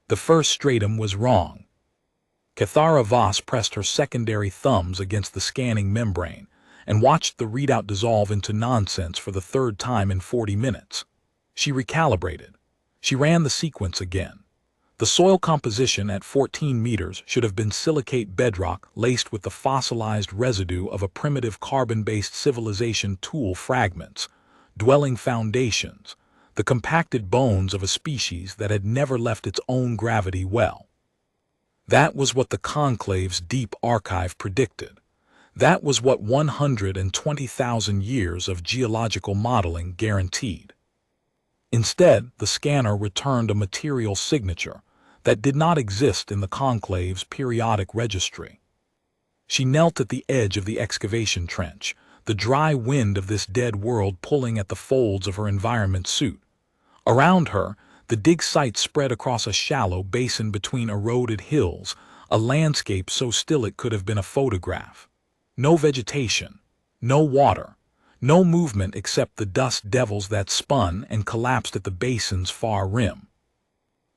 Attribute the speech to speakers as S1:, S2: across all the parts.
S1: The first stratum was wrong. Cathara Voss pressed her secondary thumbs against the scanning membrane and watched the readout dissolve into nonsense for the third time in 40 minutes. She recalibrated. She ran the sequence again. The soil composition at 14 meters should have been silicate bedrock laced with the fossilized residue of a primitive carbon-based civilization, tool fragments, dwelling foundations, the compacted bones of a species that had never left its own gravity well. That was what the conclave's deep archive predicted. That was what 120,000 years of geological modeling guaranteed. Instead, the scanner returned a material signature that did not exist in the conclave's periodic registry. She knelt at the edge of the excavation trench, the dry wind of this dead world pulling at the folds of her environment suit. Around her, the dig site spread across a shallow basin between eroded hills, a landscape so still it could have been a photograph. No vegetation, no water, no movement except the dust devils that spun and collapsed at the basin's far rim.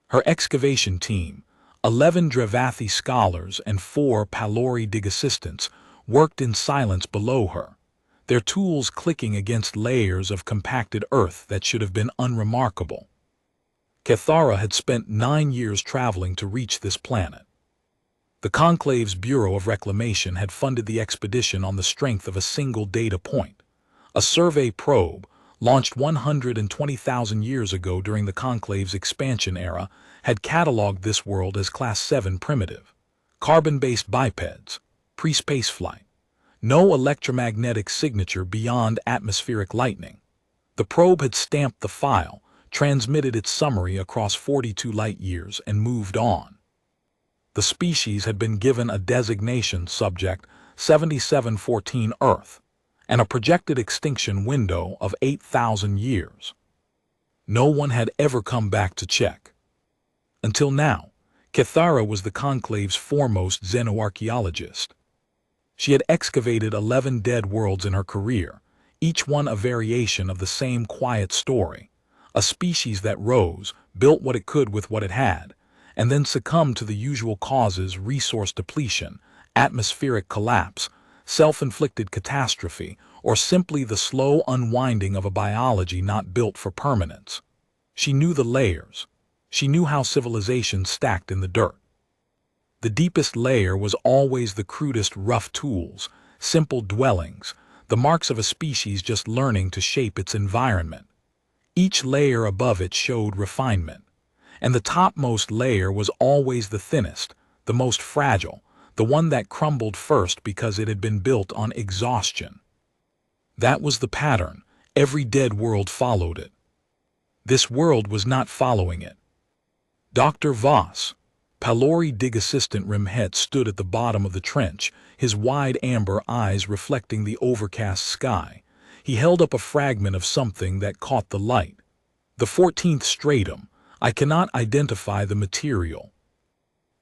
S1: Her excavation team, 11 Dravathi scholars and 4 Palori dig assistants, worked in silence below her, their tools clicking against layers of compacted earth that should have been unremarkable. Cathara had spent 9 years traveling to reach this planet. The Conclave's Bureau of Reclamation had funded the expedition on the strength of a single data point. A survey probe, launched 120,000 years ago during the Conclave's expansion era, had cataloged this world as Class 7 primitive. Carbon-based bipeds, pre-spaceflight. No electromagnetic signature beyond atmospheric lightning. The probe had stamped the file, transmitted its summary across 42 light-years, and moved on. The species had been given a designation subject 7714 Earth and a projected extinction window of 8,000 years. No one had ever come back to check. Until now, Cathara was the Conclave's foremost xenoarchaeologist. She had excavated 11 dead worlds in her career, each one a variation of the same quiet story. A species that rose, built what it could with what it had, and then succumbed to the usual causes: resource depletion, atmospheric collapse, self-inflicted catastrophe, or simply the slow unwinding of a biology not built for permanence. She knew the layers. She knew how civilization stacked in the dirt. The deepest layer was always the crudest rough tools, simple dwellings, the marks of a species just learning to shape its environment. Each layer above it showed refinement, and the topmost layer was always the thinnest, the most fragile, the one that crumbled first because it had been built on exhaustion. That was the pattern. Every dead world followed it. This world was not following it. Dr. Voss, Palori dig assistant Rimhet, stood at the bottom of the trench, his wide amber eyes reflecting the overcast sky. He held up a fragment of something that caught the light. The 14th stratum. I cannot identify the material.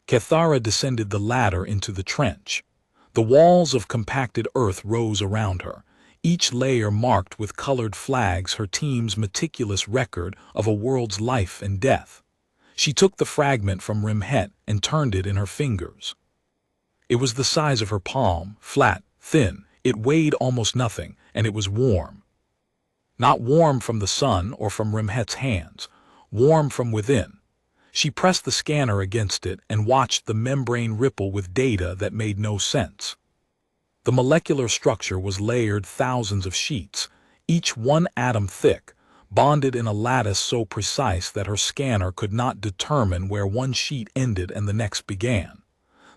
S1: Cathara descended the ladder into the trench. The walls of compacted earth rose around her, each layer marked with colored flags, her team's meticulous record of a world's life and death. She took the fragment from Rimhet and turned it in her fingers. It was the size of her palm, flat, thin. It weighed almost nothing, and it was warm. Not warm from the sun or from Rimhet's hands, warm from within. She pressed the scanner against it and watched the membrane ripple with data that made no sense. The molecular structure was layered thousands of sheets, each 1 atom thick, bonded in a lattice so precise that her scanner could not determine where one sheet ended and the next began.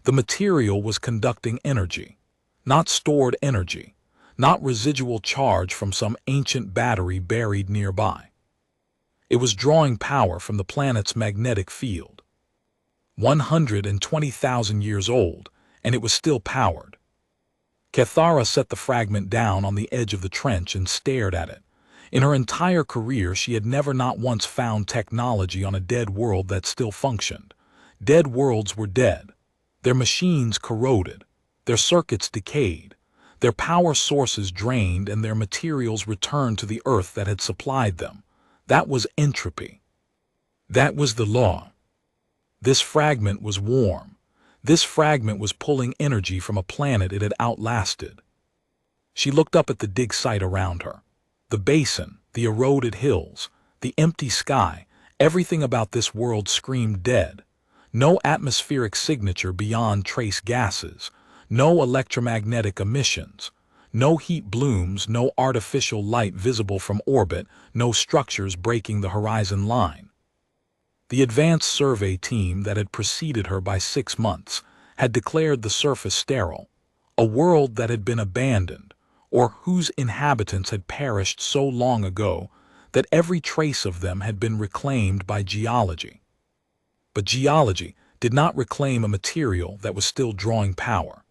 S1: The material was conducting energy. Not stored energy, not residual charge from some ancient battery buried nearby. It was drawing power from the planet's magnetic field. 120,000 years old, and it was still powered. Cathara set the fragment down on the edge of the trench and stared at it. In her entire career, she had never not once found technology on a dead world that still functioned. Dead worlds were dead. Their machines corroded. Their circuits decayed, their power sources drained, and their materials returned to the earth that had supplied them. That was entropy. That was the law. This fragment was warm. This fragment was pulling energy from a planet it had outlasted. She looked up at the dig site around her. The basin, the eroded hills, the empty sky, everything about this world screamed dead. No atmospheric signature beyond trace gases, no electromagnetic emissions, no heat blooms, no artificial light visible from orbit, no structures breaking the horizon line. The advanced survey team that had preceded her by 6 months had declared the surface sterile, a world that had been abandoned, or whose inhabitants had perished so long ago that every trace of them had been reclaimed by geology. But geology did not reclaim a material that was still drawing power.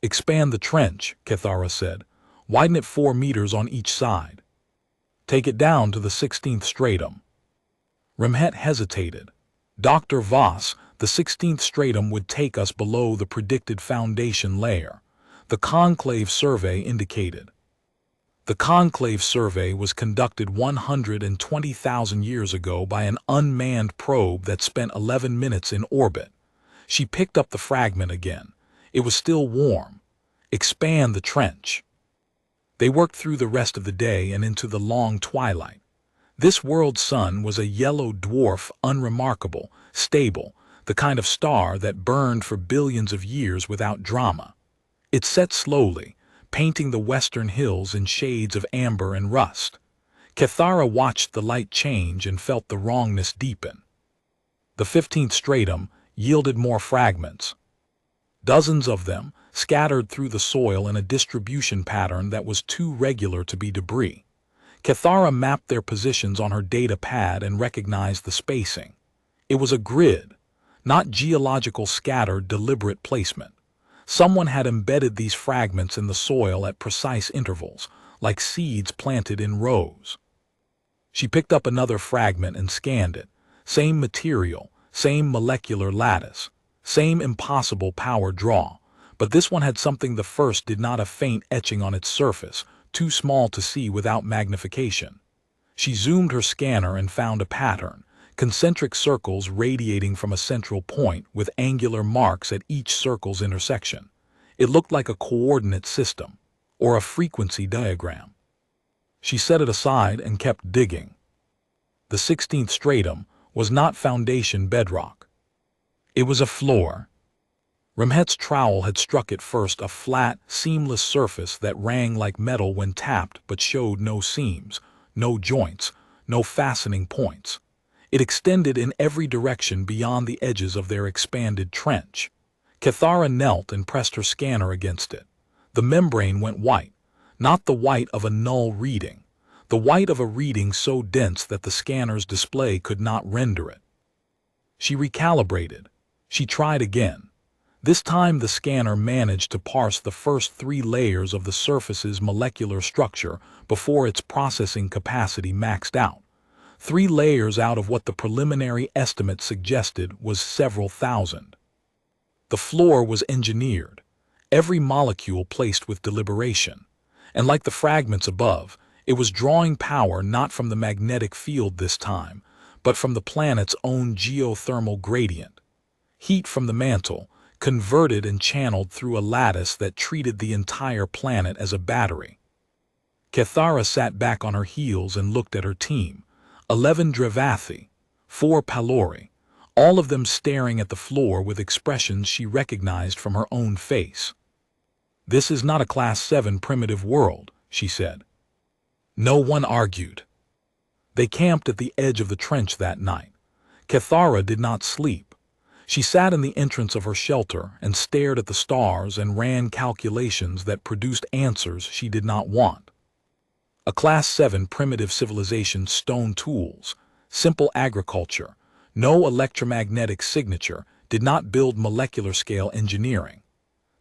S1: "Expand the trench," Cathara said. "Widen it 4 meters on each side. Take it down to the 16th stratum." Remhet hesitated. "Dr. Voss, the 16th stratum would take us below the predicted foundation layer," the conclave survey indicated. The conclave survey was conducted 120,000 years ago by an unmanned probe that spent 11 minutes in orbit. She picked up the fragment again. It was still warm. "Expand the trench." They worked through the rest of the day and into the long twilight. This world's sun was a yellow dwarf, unremarkable, stable, the kind of star that burned for billions of years without drama. It set slowly, painting the western hills in shades of amber and rust. Cathara watched the light change and felt the wrongness deepen. The 15th stratum yielded more fragments. Dozens of them, scattered through the soil in a distribution pattern that was too regular to be debris. Cathara mapped their positions on her data pad and recognized the spacing. It was a grid, not geological scattered deliberate placement. Someone had embedded these fragments in the soil at precise intervals, like seeds planted in rows. She picked up another fragment and scanned it. Same material, same molecular lattice, same impossible power draw, but this one had something the first did not: a faint etching on its surface, too small to see without magnification. She zoomed her scanner and found a pattern, concentric circles radiating from a central point with angular marks at each circle's intersection. It looked like a coordinate system, or a frequency diagram. She set it aside and kept digging. The 16th stratum was not foundation bedrock. It was a floor. Remhet's trowel had struck it first, a flat, seamless surface that rang like metal when tapped but showed no seams, no joints, no fastening points. It extended in every direction beyond the edges of their expanded trench. Cathara knelt and pressed her scanner against it. The membrane went white, not the white of a null reading, the white of a reading so dense that the scanner's display could not render it. She recalibrated. She tried again. This time the scanner managed to parse the first 3 layers of the surface's molecular structure before its processing capacity maxed out. 3 layers out of what the preliminary estimate suggested was several thousand. The floor was engineered, every molecule placed with deliberation, and like the fragments above, it was drawing power not from the magnetic field this time, but from the planet's own geothermal gradient. Heat from the mantle, converted and channeled through a lattice that treated the entire planet as a battery. Cathara sat back on her heels and looked at her team. 11 Dravathi, 4 Palori, all of them staring at the floor with expressions she recognized from her own face. "This is not a Class 7 primitive world," she said. No one argued. They camped at the edge of the trench that night. Cathara did not sleep. She sat in the entrance of her shelter and stared at the stars and ran calculations that produced answers she did not want. A Class 7 primitive civilization, stone tools, simple agriculture, no electromagnetic signature, did not build molecular-scale engineering.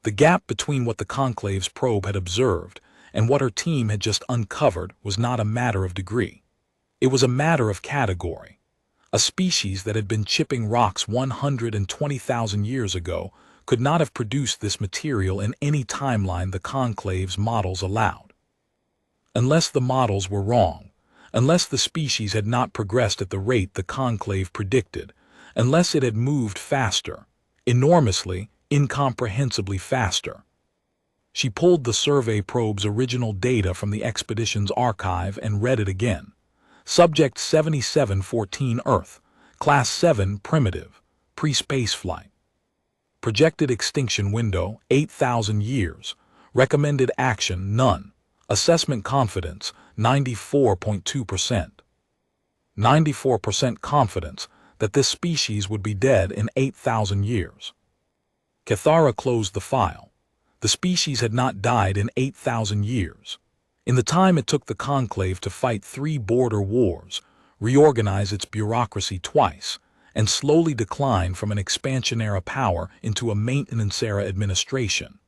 S1: The gap between what the Conclave's probe had observed and what her team had just uncovered was not a matter of degree. It was a matter of category. A species that had been chipping rocks 120,000 years ago could not have produced this material in any timeline the Conclave's models allowed. Unless the models were wrong, unless the species had not progressed at the rate the Conclave predicted, unless it had moved faster, enormously, incomprehensibly faster. She pulled the survey probe's original data from the expedition's archive and read it again. Subject 7714 Earth, Class 7 Primitive, Pre-Spaceflight. Projected extinction window, 8,000 years. Recommended action, none. Assessment confidence, 94.2%. 94% confidence that this species would be dead in 8,000 years. Cathara closed the file. The species had not died in 8,000 years. In the time it took the conclave to fight 3 border wars, reorganize its bureaucracy twice, and slowly decline from an expansion-era power into a maintenance-era administration.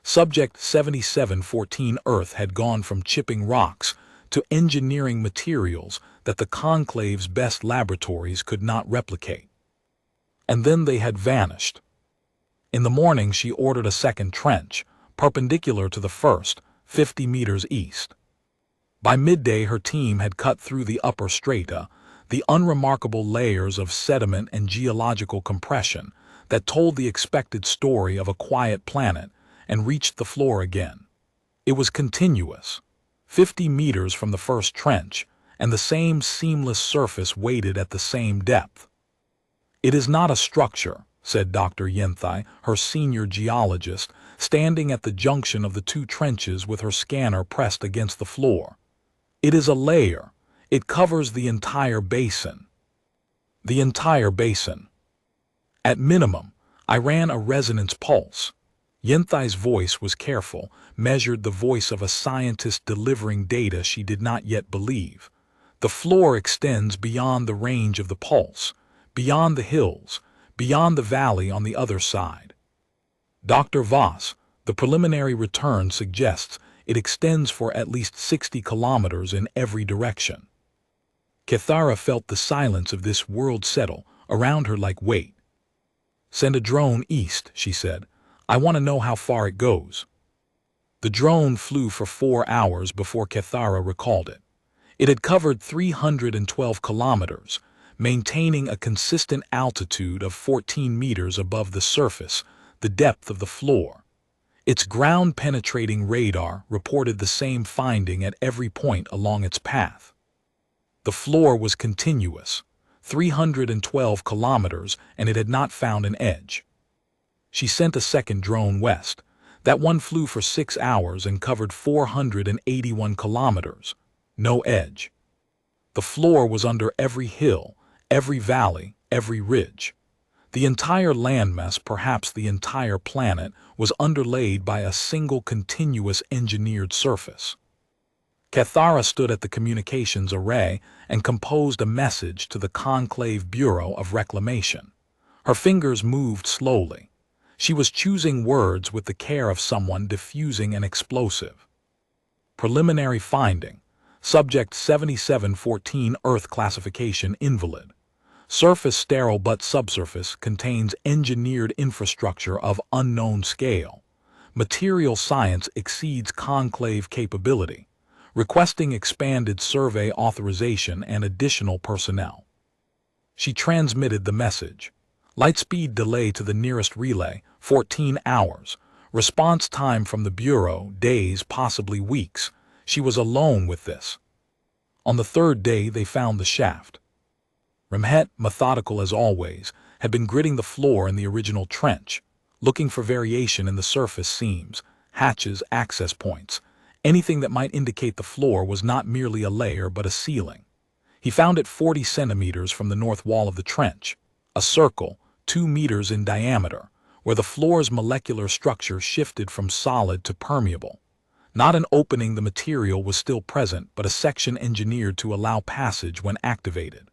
S1: Subject 7714 Earth had gone from chipping rocks to engineering materials that the conclave's best laboratories could not replicate. And then they had vanished. In the morning she ordered a second trench, perpendicular to the first, 50 meters east. By midday her team had cut through the upper strata, the unremarkable layers of sediment and geological compression that told the expected story of a quiet planet, and reached the floor again. It was continuous, 50 meters from the first trench, and the same seamless surface weighted at the same depth. "It is not a structure," said Dr. Yenthai, her senior geologist, standing at the junction of the 2 trenches with her scanner pressed against the floor. "It is a layer. It covers the entire basin." The entire basin. At minimum, I ran a resonance pulse. Yenthai's voice was careful, measured the voice of a scientist delivering data she did not yet believe. The floor extends beyond the range of the pulse, beyond the hills, beyond the valley on the other side. Dr. Voss, the preliminary return suggests it extends for at least 60 kilometers in every direction. Cathara felt the silence of this world settle around her like weight. "Send a drone east," she said. "I want to know how far it goes." The drone flew for 4 hours before Cathara recalled it. It had covered 312 kilometers, maintaining a consistent altitude of 14 meters above the surface, the depth of the floor. Its ground-penetrating radar reported the same finding at every point along its path. The floor was continuous, 312 kilometers, and it had not found an edge. She sent a second drone west. That one flew for 6 hours and covered 481 kilometers. No edge. The floor was under every hill, every valley, every ridge. The entire landmass, perhaps the entire planet, was underlaid by a single continuous engineered surface. Cathara stood at the communications array and composed a message to the Conclave Bureau of Reclamation. Her fingers moved slowly. She was choosing words with the care of someone diffusing an explosive. Preliminary finding. Subject 7714 Earth classification invalid. Surface sterile but subsurface contains engineered infrastructure of unknown scale. Material science exceeds conclave capability. Requesting expanded survey authorization and additional personnel. She transmitted the message. Lightspeed delay to the nearest relay, 14 hours. Response time from the Bureau, days, possibly weeks. She was alone with this. On the 3rd day they found the shaft. Remhet, methodical as always, had been gritting the floor in the original trench, looking for variation in the surface seams, hatches, access points. Anything that might indicate the floor was not merely a layer but a ceiling. He found it 40 centimeters from the north wall of the trench, a circle, 2 meters in diameter, where the floor's molecular structure shifted from solid to permeable. Not an opening, the material was still present, but a section engineered to allow passage when activated.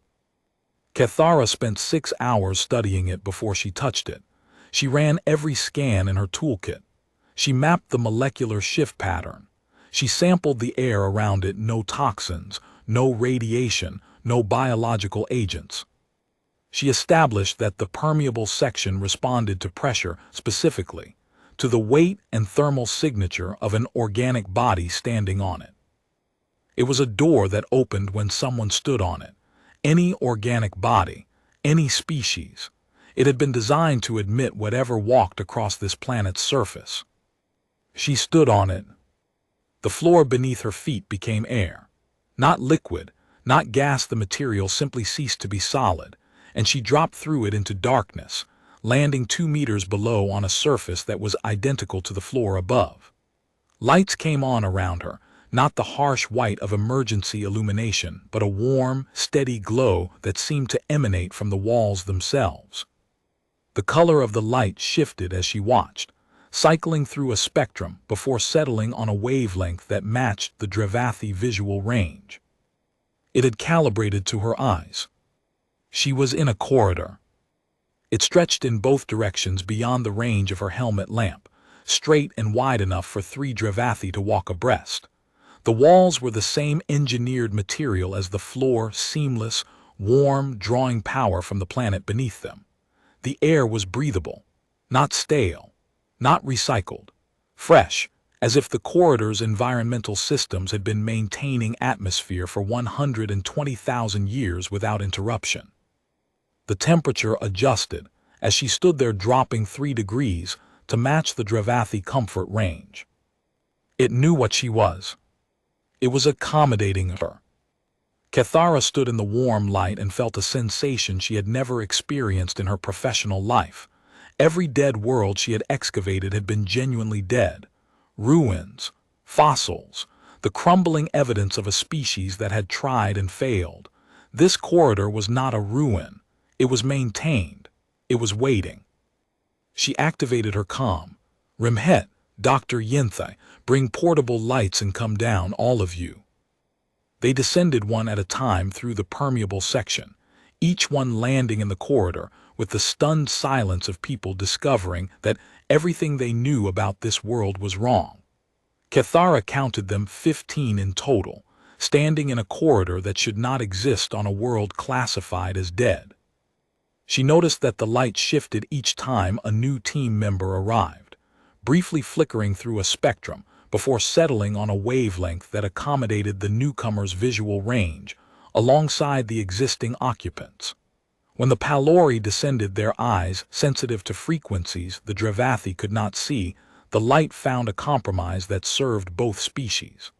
S1: Cathara spent 6 hours studying it before she touched it. She ran every scan in her toolkit. She mapped the molecular shift pattern. She sampled the air around it, no toxins, no radiation, no biological agents. She established that the permeable section responded to pressure specifically, to the weight and thermal signature of an organic body standing on it. It was a door that opened when someone stood on it. Any organic body, Any species. It had been designed to admit whatever walked across this planet's surface. She stood on it. The floor beneath her feet became air. Not liquid, not gas. The material simply ceased to be solid, and she dropped through it into darkness, landing 2 meters below on a surface that was identical to the floor above. Lights came on around her, not the harsh white of emergency illumination, but a warm, steady glow that seemed to emanate from the walls themselves. The color of the light shifted as she watched, cycling through a spectrum before settling on a wavelength that matched the Dravathi visual range. It had calibrated to her eyes. She was in a corridor. It stretched in both directions beyond the range of her helmet lamp, straight and wide enough for 3 Dravathi to walk abreast. The walls were the same engineered material as the floor, seamless, warm, drawing power from the planet beneath them. The air was breathable, not stale, not recycled, fresh, as if the corridor's environmental systems had been maintaining atmosphere for 120,000 years without interruption. The temperature adjusted as she stood there, dropping 3 degrees to match the Dravathi comfort range. It knew what she was. It was accommodating her. Cathara stood in the warm light and felt a sensation she had never experienced in her professional life. Every dead world she had excavated had been genuinely dead. Ruins, fossils, the crumbling evidence of a species that had tried and failed. This corridor was not a ruin. It was maintained. It was waiting. She activated her comm. Rimhet, Dr. Yinthai, bring portable lights and come down, all of you. They descended one at a time through the permeable section, each one landing in the corridor with the stunned silence of people discovering that everything they knew about this world was wrong. Cathara counted them 15 in total, standing in a corridor that should not exist on a world classified as dead. She noticed that the light shifted each time a new team member arrived, briefly flickering through a spectrum before settling on a wavelength that accommodated the newcomer's visual range alongside the existing occupants. When the Palori descended, their eyes sensitive to frequencies the Dravathi could not see, the light found a compromise that served both species.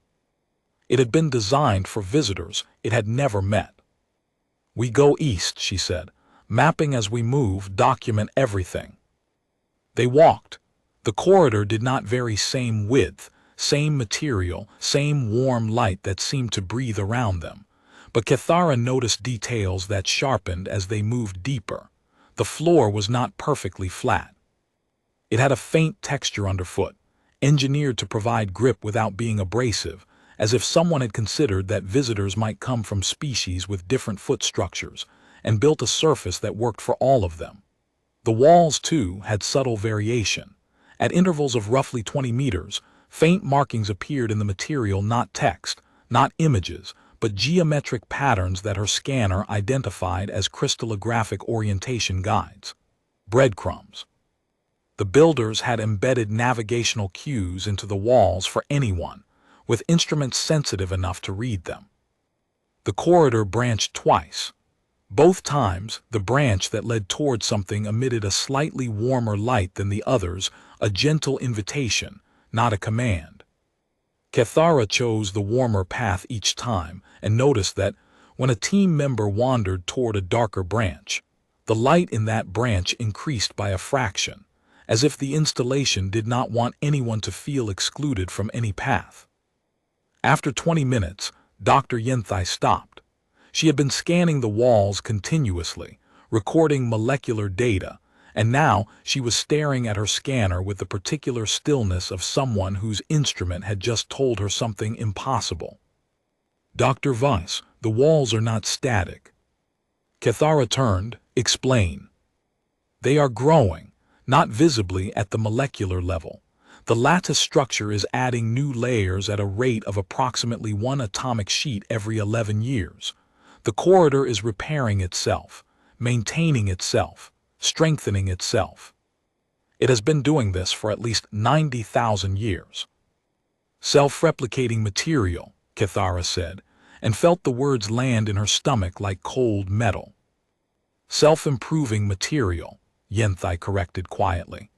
S1: It had been designed for visitors it had never met. "We go east," she said. "Mapping as we move, document everything." They walked. The corridor did not vary, same width, same material, same warm light that seemed to breathe around them. But Cathara noticed details that sharpened as they moved deeper. The floor was not perfectly flat. It had a faint texture underfoot, engineered to provide grip without being abrasive, as if someone had considered that visitors might come from species with different foot structures, and built a surface that worked for all of them. The walls, too, had subtle variation. At intervals of roughly 20 meters, faint markings appeared in the material, not text, not images, but geometric patterns that her scanner identified as crystallographic orientation guides. Breadcrumbs. The builders had embedded navigational cues into the walls for anyone, with instruments sensitive enough to read them. The corridor branched twice. Both times, the branch that led toward something emitted a slightly warmer light than the others, a gentle invitation, not a command. Cathara chose the warmer path each time and noticed that when a team member wandered toward a darker branch, the light in that branch increased by a fraction, as if the installation did not want anyone to feel excluded from any path. After 20 minutes, Dr. Yinthai stopped. She had been scanning the walls continuously, recording molecular data, and now she was staring at her scanner with the particular stillness of someone whose instrument had just told her something impossible. "Dr. Weiss, the walls are not static." Cathara turned. "Explain." "They are growing, not visibly at the molecular level. The lattice structure is adding new layers at a rate of approximately 1 atomic sheet every 11 years. The corridor is repairing itself, maintaining itself, strengthening itself. It has been doing this for at least 90,000 years. Self-replicating material," Cathara said, and felt the words land in her stomach like cold metal. Self-improving material, Yenthai corrected quietly.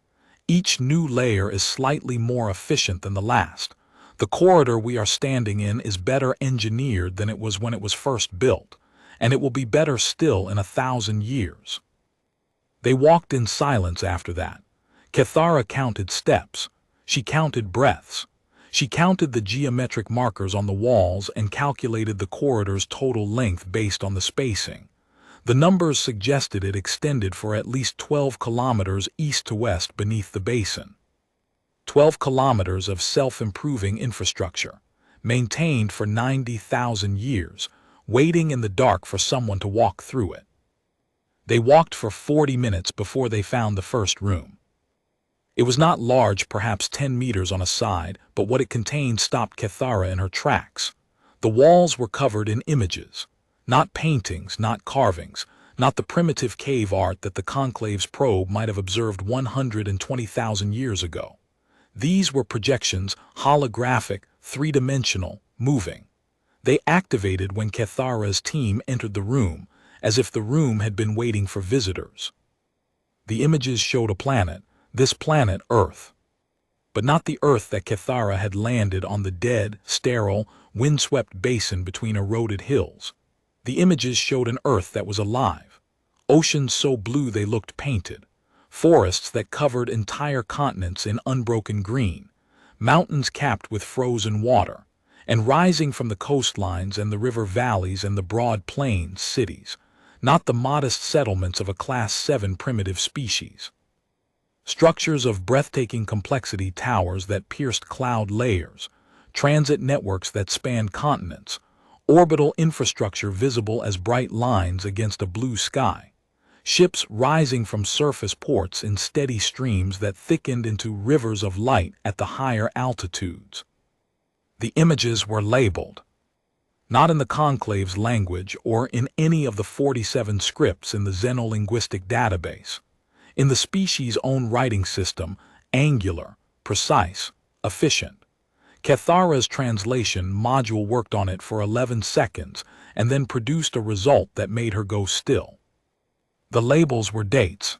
S1: Each new layer is slightly more efficient than the last. The corridor we are standing in is better engineered than it was when it was first built, and it will be better still in 1,000 years. They walked in silence after that. Kethara counted steps. She counted breaths. She counted the geometric markers on the walls and calculated the corridor's total length based on the spacing. The numbers suggested it extended for at least 12 kilometers east to west beneath the basin. 12 kilometers of self-improving infrastructure, maintained for 90,000 years, waiting in the dark for someone to walk through it. They walked for 40 minutes before they found the first room. It was not large, perhaps 10 meters on a side, but what it contained stopped Kethara in her tracks. The walls were covered in images. Not paintings, not carvings, not the primitive cave art that the Conclave's probe might have observed 120,000 years ago. These were projections, holographic, three-dimensional, moving. They activated when Kethara's team entered the room, as if the room had been waiting for visitors. The images showed a planet, this planet Earth. But not the Earth that Kethara had landed on, the dead, sterile, windswept basin between eroded hills. The images showed an Earth that was alive, oceans so blue they looked painted, forests that covered entire continents in unbroken green, mountains capped with frozen water, and rising from the coastlines and the river valleys and the broad plains, cities, not the modest settlements of a Class 7 primitive species. Structures of breathtaking complexity, towers that pierced cloud layers, transit networks that spanned continents, orbital infrastructure visible as bright lines against a blue sky, ships rising from surface ports in steady streams that thickened into rivers of light at the higher altitudes. The images were labeled, not in the Conclave's language or in any of the 47 scripts in the xenolinguistic database. In the species' own writing system, angular, precise, efficient. Kethara's translation module worked on it for 11 seconds and then produced a result that made her go still. The labels were dates.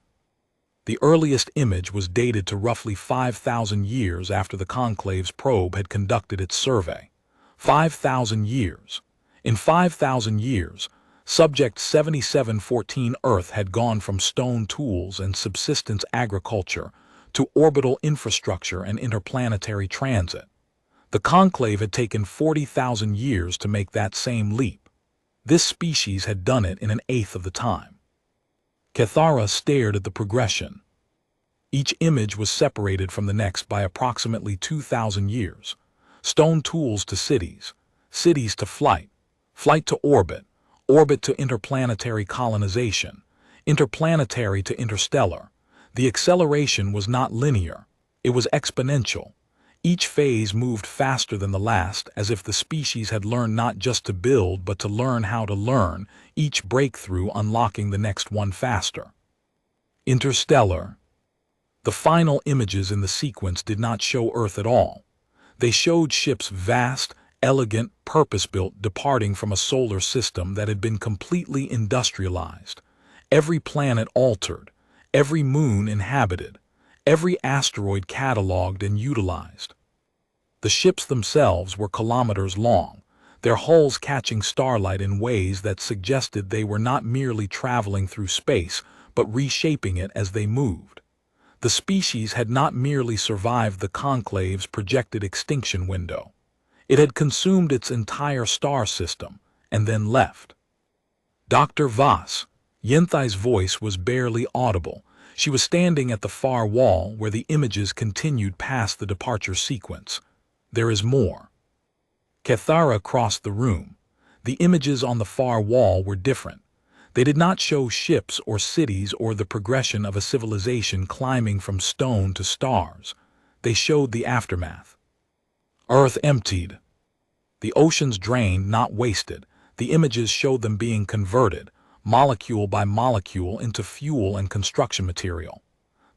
S1: The earliest image was dated to roughly 5,000 years after the Conclave's probe had conducted its survey. 5,000 years. In 5,000 years, Subject 7714 Earth had gone from stone tools and subsistence agriculture to orbital infrastructure and interplanetary transit. The Conclave had taken 40,000 years to make that same leap. This species had done it in an eighth of the time. Kethara stared at the progression. Each image was separated from the next by approximately 2,000 years. Stone tools to cities, cities to flight, flight to orbit, orbit to interplanetary colonization, interplanetary to interstellar. The acceleration was not linear, it was exponential. Each phase moved faster than the last, as if the species had learned not just to build but to learn how to learn, each breakthrough unlocking the next one faster. Interstellar. The final images in the sequence did not show Earth at all. They showed ships vast, elegant, purpose-built, departing from a solar system that had been completely industrialized. Every planet altered, every moon inhabited, every asteroid catalogued and utilized. The ships themselves were kilometers long, their hulls catching starlight in ways that suggested they were not merely traveling through space, but reshaping it as they moved. The species had not merely survived the Conclave's projected extinction window. It had consumed its entire star system, and then left. Dr. Voss, Yenthai's voice was barely audible. She was standing at the far wall where the images continued past the departure sequence. There is more. Kethara crossed the room. The images on the far wall were different. They did not show ships or cities or the progression of a civilization climbing from stone to stars. They showed the aftermath. Earth emptied. The oceans drained, not wasted. The images showed them being converted, molecule by molecule, into fuel and construction material.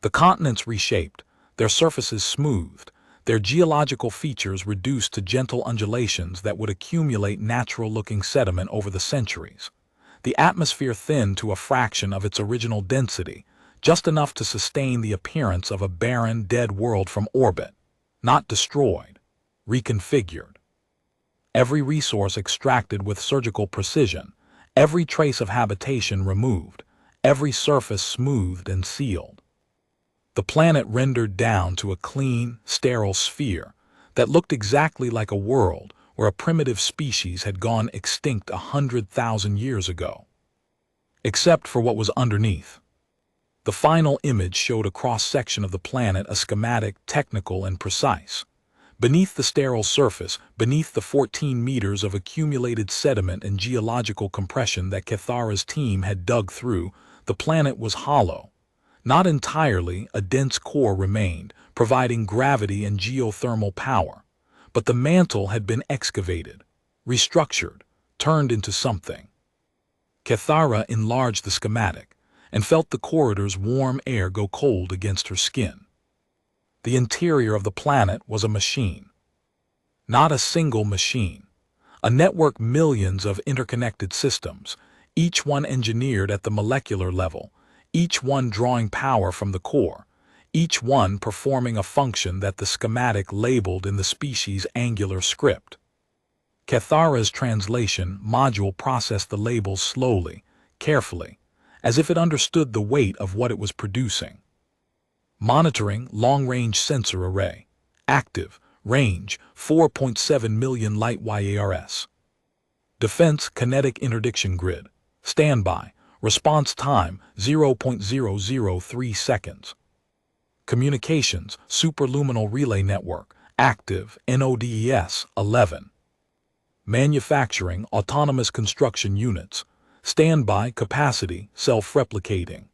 S1: The continents reshaped, their surfaces smoothed, their geological features reduced to gentle undulations that would accumulate natural-looking sediment over the centuries. The atmosphere thinned to a fraction of its original density, just enough to sustain the appearance of a barren, dead world from orbit. Not destroyed, reconfigured. Every resource extracted with surgical precision, every trace of habitation removed, every surface smoothed and sealed. The planet rendered down to a clean, sterile sphere that looked exactly like a world where a primitive species had gone extinct 100,000 years ago. Except for what was underneath. The final image showed a cross-section of the planet, a schematic, technical, and precise. Beneath the sterile surface, beneath the 14 meters of accumulated sediment and geological compression that Kithara's team had dug through, the planet was hollow. Not entirely, a dense core remained, providing gravity and geothermal power. But the mantle had been excavated, restructured, turned into something. Kithara enlarged the schematic and felt the corridor's warm air go cold against her skin. The interior of the planet was a machine. Not a single machine. A network, millions of interconnected systems, each one engineered at the molecular level, each one drawing power from the core, each one performing a function that the schematic labeled in the species' angular script. Kithara's translation module processed the labels slowly, carefully, as if it understood the weight of what it was producing. Monitoring long-range sensor array. Active. Range 4.7 million light YARS. Defense kinetic interdiction grid. Standby. Response time 0.003 seconds. Communications superluminal relay network. Active. NODES 11. Manufacturing autonomous construction units. Standby capacity self-replicating.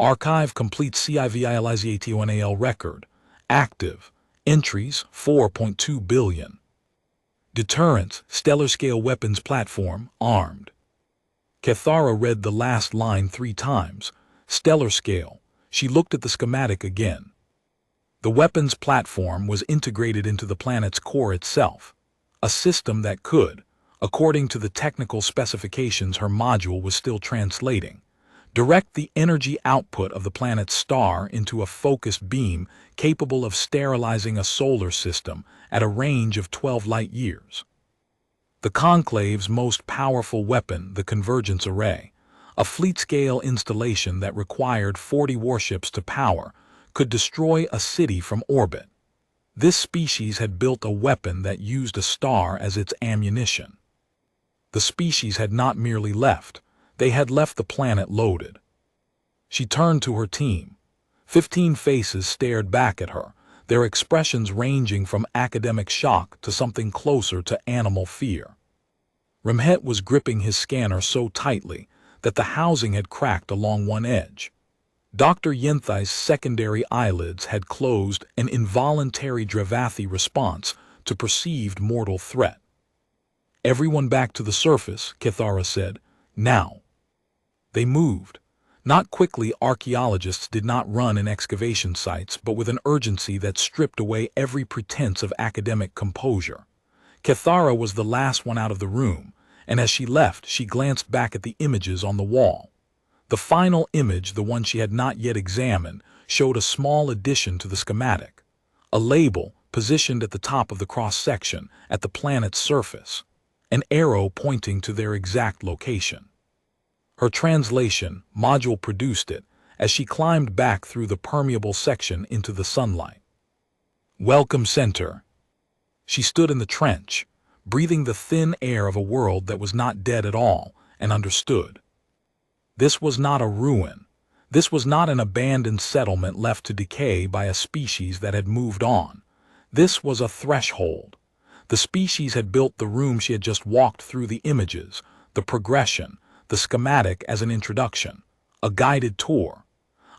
S1: Archive complete CIVILIZATONAL record. Active. Entries 4.2 billion. Deterrence stellar-scale weapons platform armed. Kithara read the last line 3 times. Stellar scale. She looked at the schematic again. The weapons platform was integrated into the planet's core itself. A system that could, according to the technical specifications her module was still translating, direct the energy output of the planet's star into a focused beam capable of sterilizing a solar system at a range of 12 light-years. The Conclave's most powerful weapon, the Convergence Array, a fleet-scale installation that required 40 warships to power, could destroy a city from orbit. This species had built a weapon that used a star as its ammunition. The species had not merely left, they had left the planet loaded. She turned to her team. 15 faces stared back at her, their expressions ranging from academic shock to something closer to animal fear. Remhet was gripping his scanner so tightly that the housing had cracked along one edge. Dr. Yenthai's secondary eyelids had closed, an involuntary Dravathi response to perceived mortal threat. "Everyone back to the surface," Kithara said. "Now." They moved. Not quickly. Archaeologists did not run in excavation sites, but with an urgency that stripped away every pretense of academic composure. Kithara was the last one out of the room, and as she left, she glanced back at the images on the wall. The final image, the one she had not yet examined, showed a small addition to the schematic. A label positioned at the top of the cross-section, at the planet's surface. An arrow pointing to their exact location. Her translation module produced it as she climbed back through the permeable section into the sunlight. "Welcome, Center." She stood in the trench, breathing the thin air of a world that was not dead at all, and understood. This was not a ruin. This was not an abandoned settlement left to decay by a species that had moved on. This was a threshold. The species had built the room she had just walked through, the images, the progression, the schematic as an introduction, a guided tour,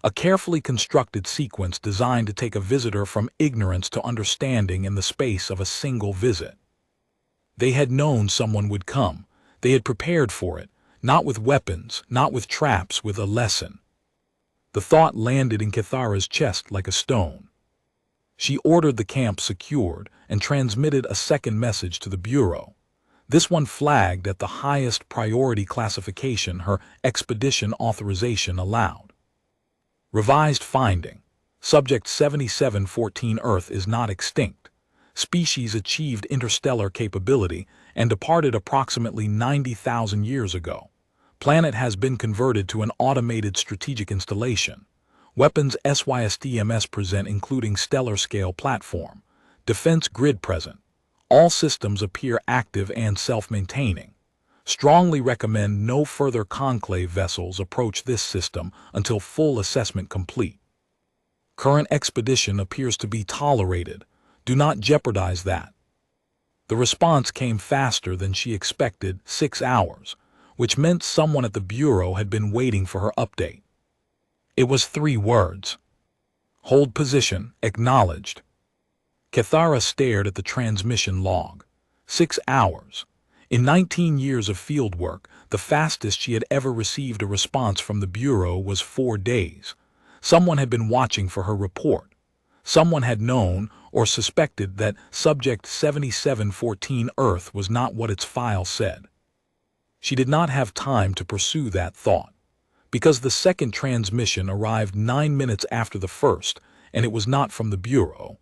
S1: a carefully constructed sequence designed to take a visitor from ignorance to understanding in the space of a single visit. They had known someone would come. They had prepared for it, not with weapons, not with traps, with a lesson. The thought landed in Kithara's chest like a stone. She ordered the camp secured and transmitted a second message to the Bureau. This one flagged at the highest priority classification her expedition authorization allowed. Revised finding. Subject 7714 Earth is not extinct. Species achieved interstellar capability and departed approximately 90,000 years ago. Planet has been converted to an automated strategic installation. Weapons SYSTMS present including stellar-scale platform. Defense grid present. All systems appear active and self-maintaining. Strongly recommend no further conclave vessels approach this system until full assessment complete. Current expedition appears to be tolerated. Do not jeopardize that. The response came faster than she expected, 6 hours, which meant someone at the Bureau had been waiting for her update. It was 3 words. Hold position, acknowledged. Cathara stared at the transmission log. 6 hours. In 19 years of fieldwork, the fastest she had ever received a response from the Bureau was 4 days. Someone had been watching for her report. Someone had known or suspected that Subject 7714 Earth was not what its file said. She did not have time to pursue that thought, because the second transmission arrived 9 minutes after the first, and it was not from the Bureau.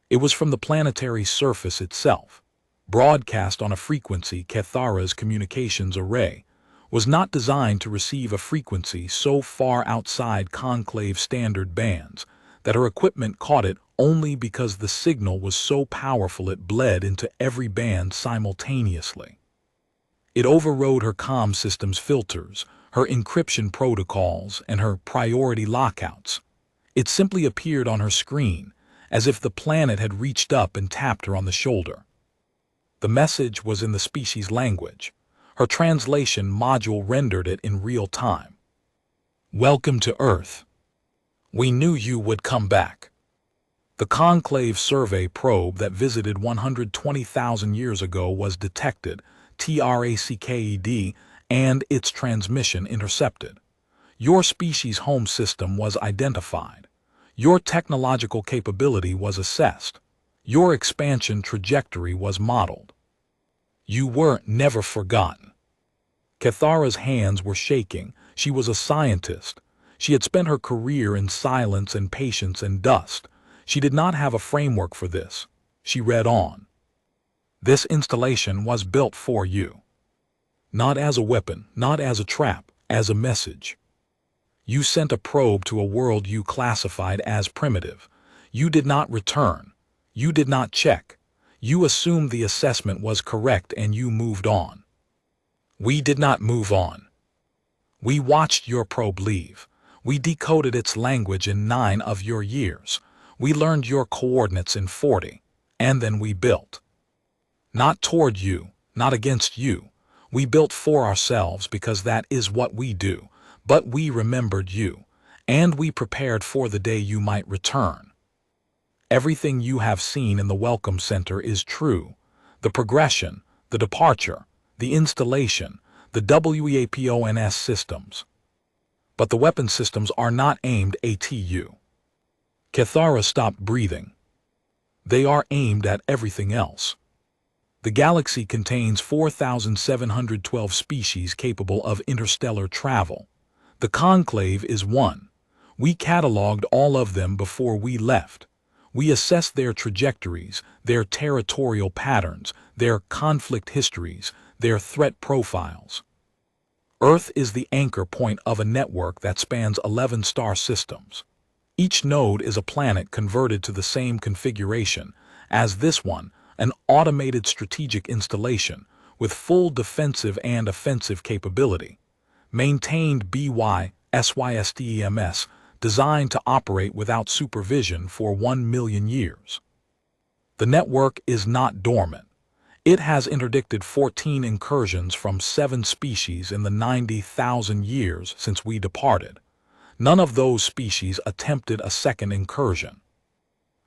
S1: It was from the planetary surface itself. Broadcast on a frequency Cathara's communications array was not designed to receive a frequency so far outside conclave standard bands that her equipment caught it only because the signal was so powerful it bled into every band simultaneously. It overrode her comm system's filters, her encryption protocols, and her priority lockouts. It simply appeared on her screen, as if the planet had reached up and tapped her on the shoulder. The message was in the species language. Her translation module rendered it in real time. Welcome to Earth. We knew you would come back. The conclave survey probe that visited 120,000 years ago was detected, TRACKED, and its transmission intercepted. Your species' home system was identified. Your technological capability was assessed. Your expansion trajectory was modeled. You were never forgotten. Cathara's hands were shaking. She was a scientist. She had spent her career in silence and patience and dust. She did not have a framework for this. She read on. This installation was built for you. Not as a weapon, not as a trap, as a message. You sent a probe to a world you classified as primitive. You did not return. You did not check. You assumed the assessment was correct and you moved on. We did not move on. We watched your probe leave. We decoded its language in 9 of your years. We learned your coordinates in 40. And then we built. Not toward you, not against you. We built for ourselves because that is what we do. But we remembered you, and we prepared for the day you might return. Everything you have seen in the Welcome Center is true. The progression, the departure, the installation, the WEAPONS systems. But the weapon systems are not aimed at you. Cathara stopped breathing. They are aimed at everything else. The galaxy contains 4,712 species capable of interstellar travel. The conclave is one. We cataloged all of them before we left. We assessed their trajectories, their territorial patterns, their conflict histories, their threat profiles. Earth is the anchor point of a network that spans 11 star systems. Each node is a planet converted to the same configuration as this one, an automated strategic installation with full defensive and offensive capability. Maintained SYSTEMS, designed to operate without supervision for 1 million years. The network is not dormant. It has interdicted 14 incursions from 7 species in the 90,000 years since we departed. None of those species attempted a second incursion.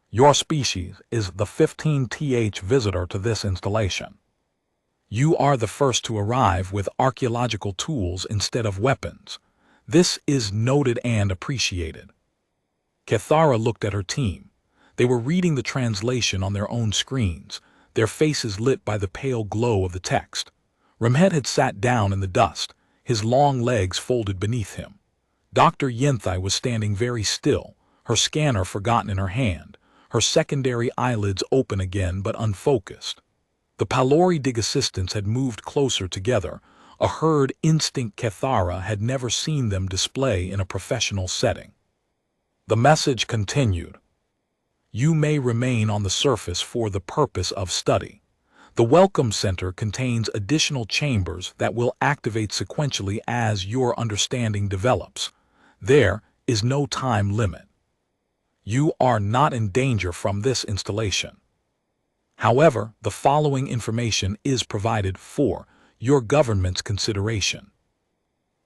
S1: Your species is the 15th visitor to this installation. You are the first to arrive with archaeological tools instead of weapons. This is noted and appreciated. Cathara looked at her team. They were reading the translation on their own screens. their faces lit by the pale glow of the text. Remhet had sat down in the dust, his long legs folded beneath him. Dr. Yenthai was standing very still, her scanner forgotten in her hand, her secondary eyelids open again but unfocused. The Palori Dig assistants had moved closer together, a herd instinct Kethara had never seen them display in a professional setting. The message continued. You may remain on the surface for the purpose of study. The Welcome Center contains additional chambers that will activate sequentially as your understanding develops. There is no time limit. You are not in danger from this installation. However, the following information is provided for your government's consideration.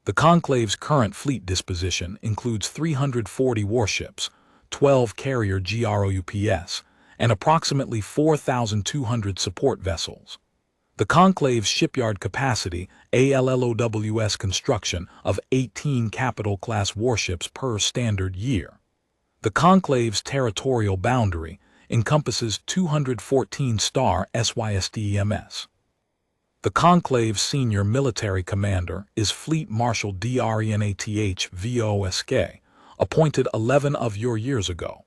S1: The Conclave's current fleet disposition includes 340 warships, 12 carrier GROUPS, and approximately 4,200 support vessels. The Conclave's shipyard capacity, ALLOWS construction of 18 capital-class warships per standard year. The Conclave's territorial boundary encompasses 214 star SYSDEMS. The Conclave's senior military commander is Fleet Marshal DRENATH VOSK, appointed 11 of your years ago.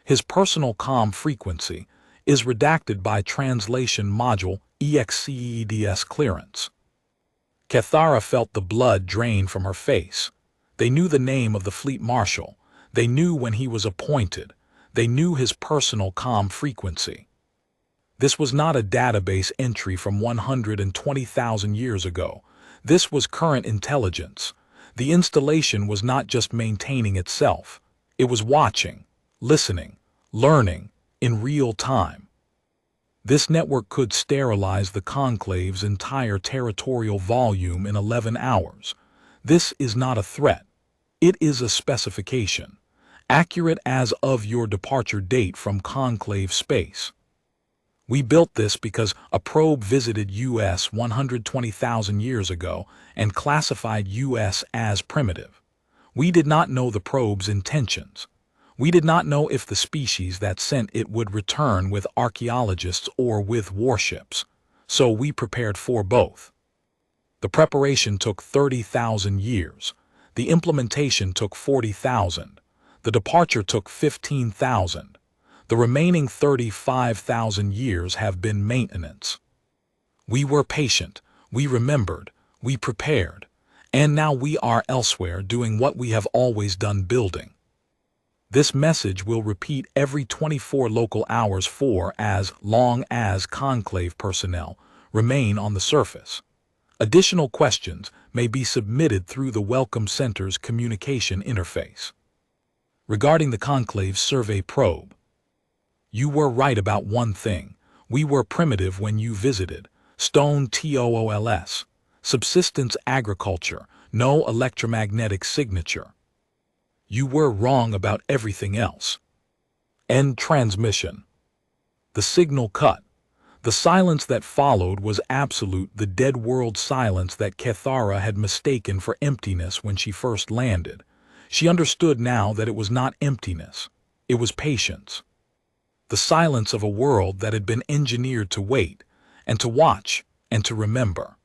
S1: His personal comm frequency is redacted by translation module EXCEDS clearance. Kethara felt the blood drain from her face. They knew the name of the fleet marshal. They knew when he was appointed. They knew his personal comm frequency. This was not a database entry from 120,000 years ago. This was current intelligence. The installation was not just maintaining itself. It was watching, listening, learning in real time. This network could sterilize the Conclave's entire territorial volume in 11 hours. This is not a threat. It is a specification, accurate as of your departure date from Conclave space. We built this because a probe visited US 120,000 years ago and classified US as primitive. We did not know the probe's intentions. We did not know if the species that sent it would return with archaeologists or with warships, so we prepared for both. The preparation took 30,000 years. The implementation took 40,000. The departure took 15,000. The remaining 35,000 years have been maintenance. We were patient, we remembered, we prepared, and now we are elsewhere doing what we have always done, building. This message will repeat every 24 local hours for as long as Conclave personnel remain on the surface. Additional questions may be submitted through the Welcome Center's communication interface. Regarding the Conclave's survey probe, you were right about one thing. We were primitive when you visited. Stone TOOLS. Subsistence agriculture. No electromagnetic signature. You were wrong about everything else. End transmission. The signal cut. The silence that followed was absolute, the dead world silence that Kethara had mistaken for emptiness when she first landed. She understood now that it was not emptiness. It was patience. The silence of a world that had been engineered to wait, and to watch, and to remember.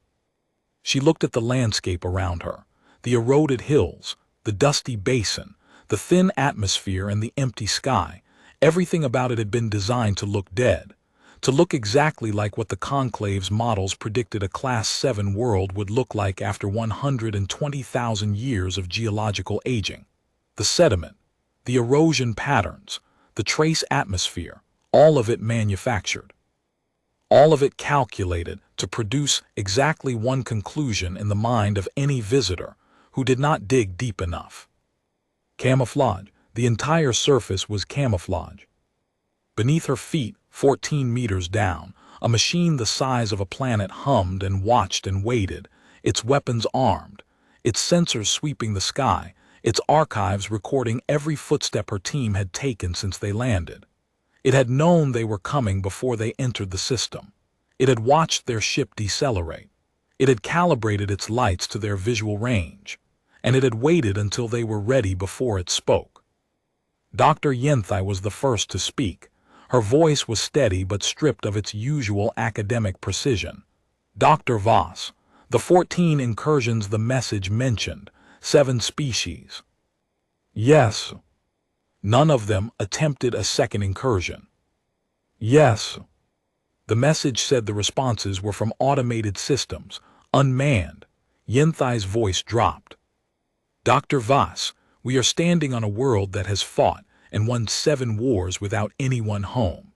S1: She looked at the landscape around her, the eroded hills, the dusty basin, the thin atmosphere and the empty sky. Everything about it had been designed to look dead, to look exactly like what the Conclave's models predicted a Class 7 world would look like after 120,000 years of geological aging. The sediment, the erosion patterns, the trace atmosphere, all of it manufactured. All of it calculated to produce exactly one conclusion in the mind of any visitor who did not dig deep enough. Camouflage. The entire surface was camouflage. Beneath her feet, 14 meters down, a machine the size of a planet hummed and watched and waited, its weapons armed, its sensors sweeping the sky, its archives recording every footstep her team had taken since they landed. It had known they were coming before they entered the system. It had watched their ship decelerate. It had calibrated its lights to their visual range, and it had waited until they were ready before it spoke. Dr. Yenthai was the first to speak. Her voice was steady but stripped of its usual academic precision. Dr. Voss, the 14 incursions the message mentioned, 7 species. Yes. None of them attempted a second incursion. Yes. The message said the responses were from automated systems, unmanned. Yinthai's voice dropped. Dr. Voss, we are standing on a world that has fought and won 7 wars without anyone home.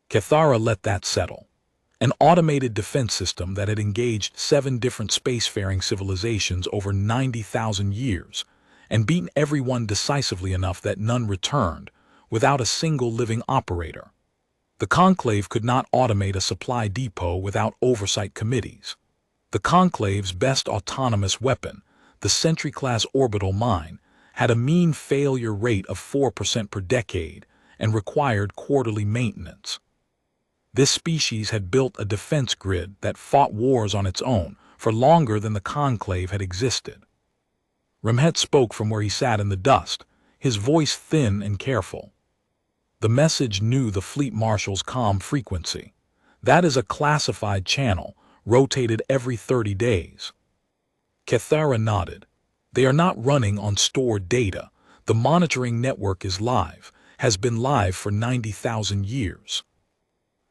S1: Cathara let that settle. An automated defense system that had engaged 7 different spacefaring civilizations over 90,000 years and beaten everyone decisively enough that none returned, without a single living operator. The Conclave could not automate a supply depot without oversight committees. The Conclave's best autonomous weapon, the Sentry-class orbital mine, had a mean failure rate of 4% per decade and required quarterly maintenance. This species had built a defense grid that fought wars on its own for longer than the Conclave had existed. Remhet spoke from where he sat in the dust, his voice thin and careful. The message knew the Fleet Marshal's calm frequency. That is a classified channel, rotated every 30 days. Cathara nodded. They are not running on stored data. The monitoring network is live, has been live for 90,000 years.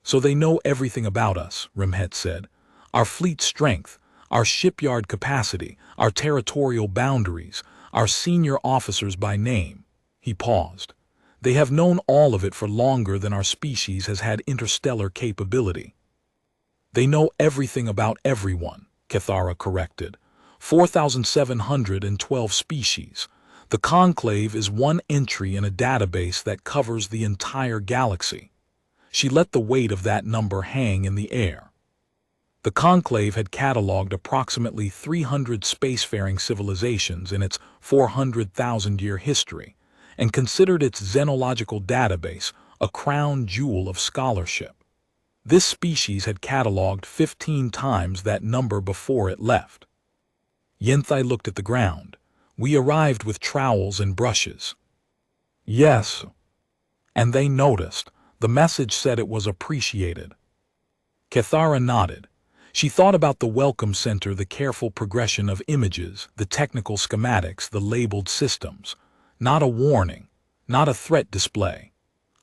S1: So they know everything about us, Remhet said. Our fleet strength, our shipyard capacity, our territorial boundaries, our senior officers by name. He paused. They have known all of it for longer than our species has had interstellar capability. They know everything about everyone, Cathara corrected. 4,712 species. The Conclave is one entry in a database that covers the entire galaxy. She let the weight of that number hang in the air. The Conclave had catalogued approximately 300 spacefaring civilizations in its 400,000-year history, and considered its xenological database a crown jewel of scholarship. This species had catalogued 15 times that number before it left. Yinthai looked at the ground. We arrived with trowels and brushes. Yes. And they noticed. The message said it was appreciated. Cathara nodded. She thought about the welcome center, the careful progression of images, the technical schematics, the labeled systems. Not a warning, not a threat display.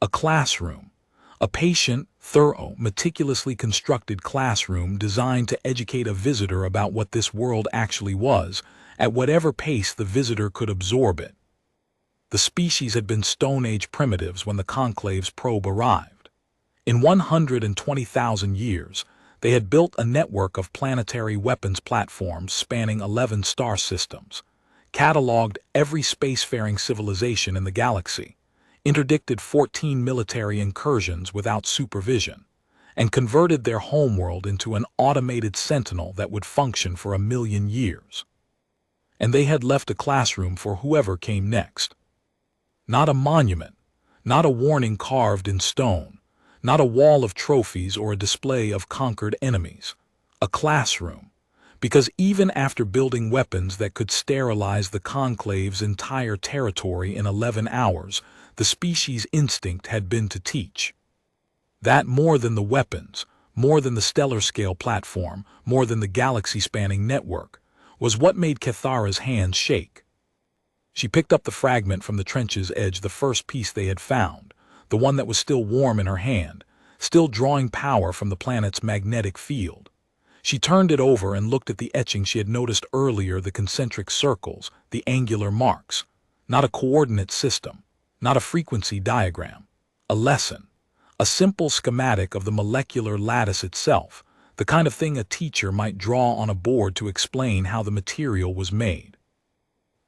S1: A classroom. A patient, thorough, meticulously constructed classroom designed to educate a visitor about what this world actually was, at whatever pace the visitor could absorb it. The species had been Stone Age primitives when the Conclave's probe arrived. In 120,000 years, they had built a network of planetary weapons platforms spanning 11 star systems, catalogued every spacefaring civilization in the galaxy, interdicted 14 military incursions without supervision, and converted their homeworld into an automated sentinel that would function for 1,000,000 years. And they had left a classroom for whoever came next. Not a monument, not a warning carved in stone, not a wall of trophies or a display of conquered enemies. A classroom. Because even after building weapons that could sterilize the Conclave's entire territory in 11 hours, the species' instinct had been to teach. That more than the weapons, more than the stellar-scale platform, more than the galaxy-spanning network, was what made Cathara's hands shake. She picked up the fragment from the trench's edge, the first piece they had found, the one that was still warm in her hand, still drawing power from the planet's magnetic field. She turned it over and looked at the etching she had noticed earlier, the concentric circles, the angular marks. Not a coordinate system, not a frequency diagram. A lesson. A simple schematic of the molecular lattice itself, the kind of thing a teacher might draw on a board to explain how the material was made.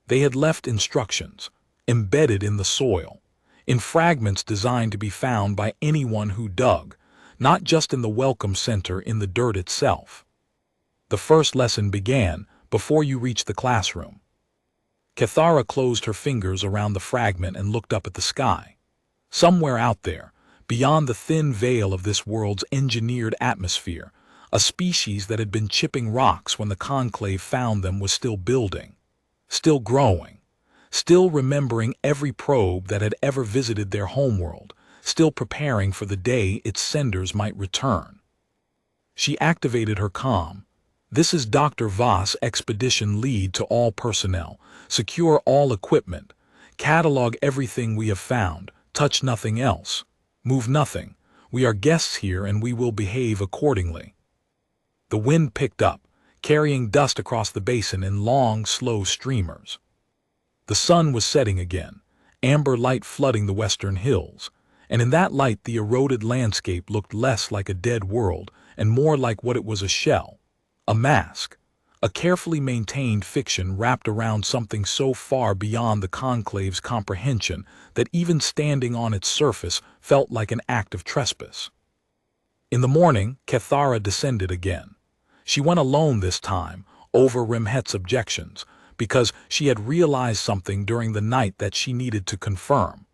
S1: They had left instructions, embedded in the soil, in fragments designed to be found by anyone who dug, not just in the welcome center in the dirt itself. The first lesson began before you reached the classroom. Cathara closed her fingers around the fragment and looked up at the sky. Somewhere out there, beyond the thin veil of this world's engineered atmosphere, a species that had been chipping rocks when the Conclave found them was still building, still growing, still remembering every probe that had ever visited their homeworld, still preparing for the day its senders might return. She activated her comm. "This is Dr. Voss, expedition lead, to all personnel. Secure all equipment. Catalog everything we have found. Touch nothing else. Move nothing. We are guests here and we will behave accordingly." The wind picked up, carrying dust across the basin in long, slow streamers. The sun was setting again, amber light flooding the western hills, and in that light the eroded landscape looked less like a dead world and more like what it was: a shell, a mask, a carefully maintained fiction wrapped around something so far beyond the conclave's comprehension that even standing on its surface felt like an act of trespass. In the morning, Kethara descended again. She went alone this time, over Remhet's objections, because she had realized something during the night that she needed to confirm.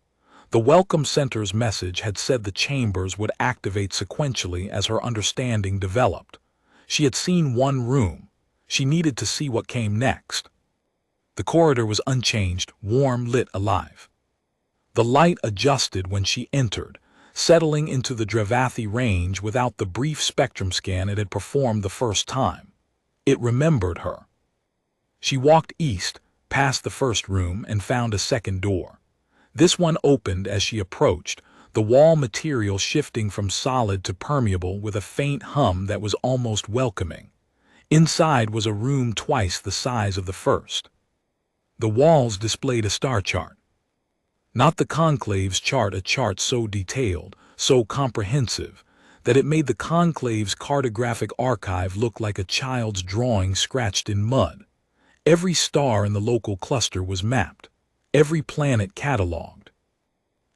S1: The Welcome Center's message had said the chambers would activate sequentially as her understanding developed. She had seen one room. She needed to see what came next. The corridor was unchanged, warm, lit, alive. The light adjusted when she entered, settling into the Dravathi range without the brief spectrum scan it had performed the first time. It remembered her. She walked east, past the first room, and found a second door. This one opened as she approached, the wall material shifting from solid to permeable with a faint hum that was almost welcoming. Inside was a room twice the size of the first. The walls displayed a star chart. Not the conclave's chart, a chart so detailed, so comprehensive, that it made the conclave's cartographic archive look like a child's drawing scratched in mud. Every star in the local cluster was mapped, every planet catalogued,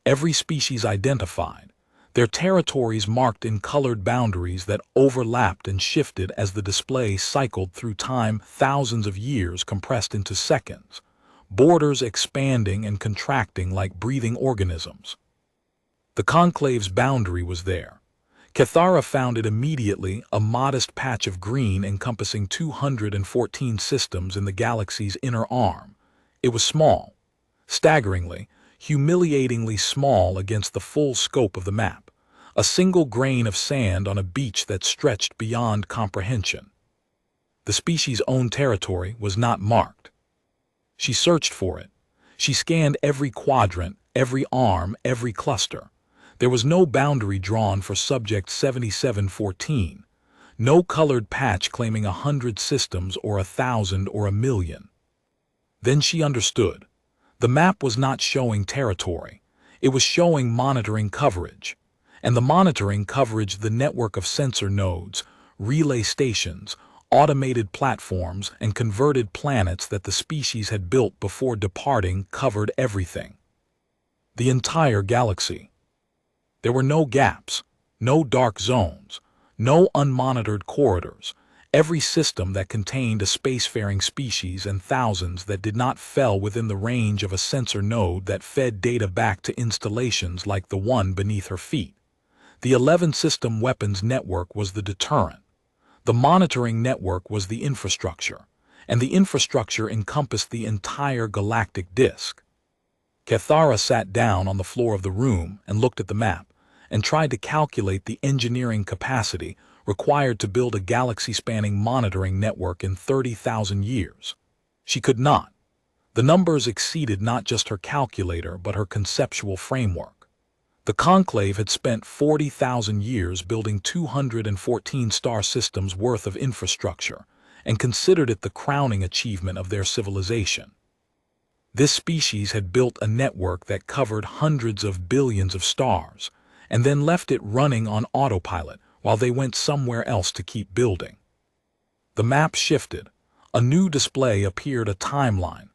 S1: every species identified, their territories marked in colored boundaries that overlapped and shifted as the display cycled through time, thousands of years compressed into seconds, borders expanding and contracting like breathing organisms. The conclave's boundary was there. Kethara found it immediately, a modest patch of green encompassing 214 systems in the galaxy's inner arm. It was small, staggeringly, humiliatingly small against the full scope of the map, a single grain of sand on a beach that stretched beyond comprehension. The species' own territory was not marked. She searched for it. She scanned every quadrant, every arm, every cluster. There was no boundary drawn for Subject 7714, no colored patch claiming 100 systems or 1,000 or 1,000,000. Then she understood. The map was not showing territory. It was showing monitoring coverage. And the monitoring coverage, the network of sensor nodes, relay stations, automated platforms, and converted planets that the species had built before departing, covered everything. The entire galaxy. There were no gaps, no dark zones, no unmonitored corridors. Every system that contained a spacefaring species and thousands that did not fell within the range of a sensor node that fed data back to installations like the one beneath her feet. The 11-system weapons network was the deterrent. The monitoring network was the infrastructure, and the infrastructure encompassed the entire galactic disk. Kethara sat down on the floor of the room and looked at the map, and tried to calculate the engineering capacity required to build a galaxy-spanning monitoring network in 30,000 years. She could not. The numbers exceeded not just her calculator but her conceptual framework. The Conclave had spent 40,000 years building 214 star systems worth of infrastructure and considered it the crowning achievement of their civilization. This species had built a network that covered hundreds of billions of stars, and then left it running on autopilot while they went somewhere else to keep building. The map shifted. A new display appeared, a timeline.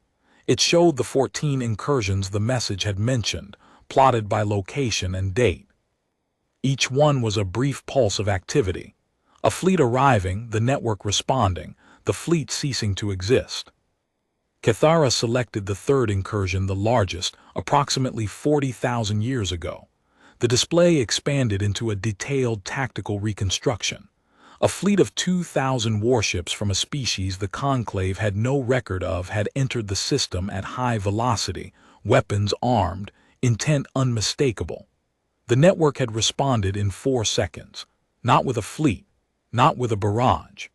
S1: It showed the 14 incursions the message had mentioned, plotted by location and date. Each one was a brief pulse of activity. A fleet arriving, the network responding, the fleet ceasing to exist. Kethara selected the third incursion, the largest, approximately 40,000 years ago. The display expanded into a detailed tactical reconstruction. A fleet of 2,000 warships from a species the Conclave had no record of had entered the system at high velocity, weapons armed, intent unmistakable. The network had responded in 4 seconds, not with a fleet, not with a barrage.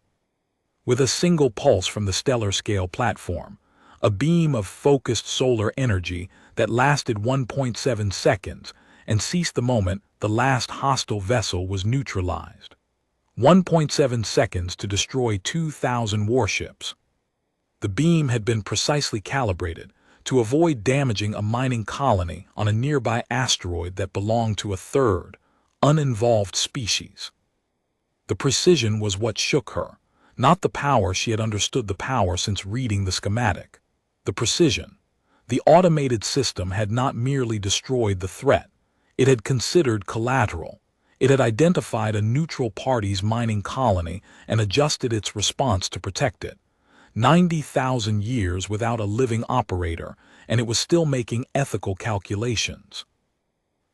S1: With a single pulse from the stellar scale platform, a beam of focused solar energy that lasted 1.7 seconds and ceased the moment the last hostile vessel was neutralized. 1.7 seconds to destroy 2,000 warships. The beam had been precisely calibrated to avoid damaging a mining colony on a nearby asteroid that belonged to a third, uninvolved species. The precision was what shook her, not the power. She had understood the power since reading the schematic. The precision. The automated system had not merely destroyed the threat, it had considered collateral. It had identified a neutral party's mining colony and adjusted its response to protect it. 90,000 years without a living operator, and it was still making ethical calculations.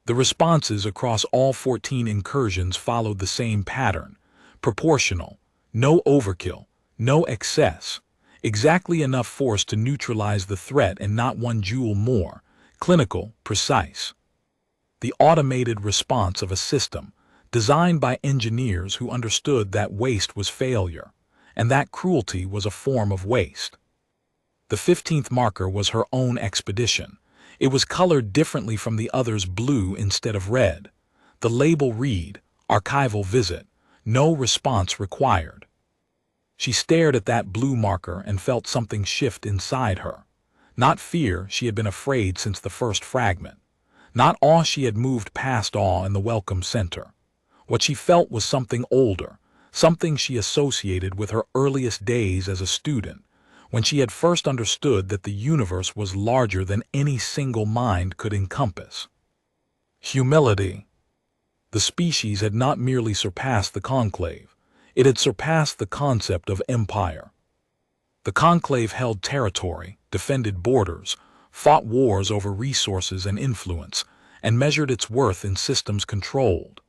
S1: The responses across all 14 incursions followed the same pattern: proportional, no overkill, no excess, exactly enough force to neutralize the threat and not one joule more, clinical, precise. The automated response of a system designed by engineers who understood that waste was failure, and that cruelty was a form of waste. The 15th marker was her own expedition. It was colored differently from the others, blue instead of red. The label read, "Archival Visit, no response required." She stared at that blue marker and felt something shift inside her. Not fear, she had been afraid since the first fragment. Not awe, she had moved past awe in the welcome center. What she felt was something older, something she associated with her earliest days as a student, when she had first understood that the universe was larger than any single mind could encompass. Humility. The species had not merely surpassed the conclave, it had surpassed the concept of empire. The conclave held territory, defended borders, fought wars over resources and influence, and measured its worth in systems controlled.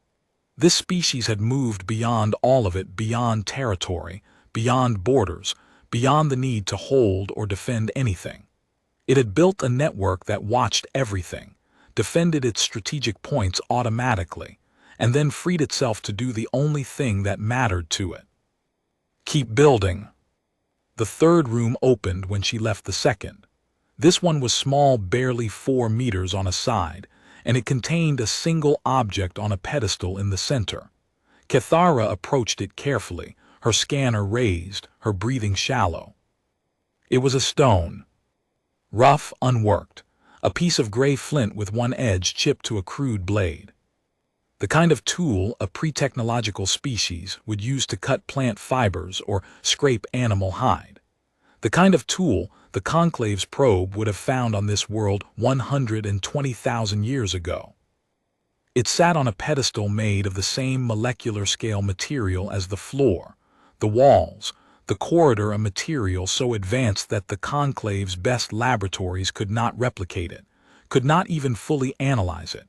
S1: This species had moved beyond all of it, beyond territory, beyond borders, beyond the need to hold or defend anything. It had built a network that watched everything, defended its strategic points automatically, and then freed itself to do the only thing that mattered to it. Keep building. The third room opened when she left the second. This one was small, barely 4 meters on a side, and it contained a single object on a pedestal in the center. Cathara approached it carefully, her scanner raised, her breathing shallow. It was a stone. Rough, unworked, a piece of gray flint with one edge chipped to a crude blade. The kind of tool a pre-technological species would use to cut plant fibers or scrape animal hide. The kind of tool the Conclave's probe would have found on this world 120,000 years ago. It sat on a pedestal made of the same molecular scale material as the floor, the walls, the corridor, a material so advanced that the Conclave's best laboratories could not replicate it, could not even fully analyze it.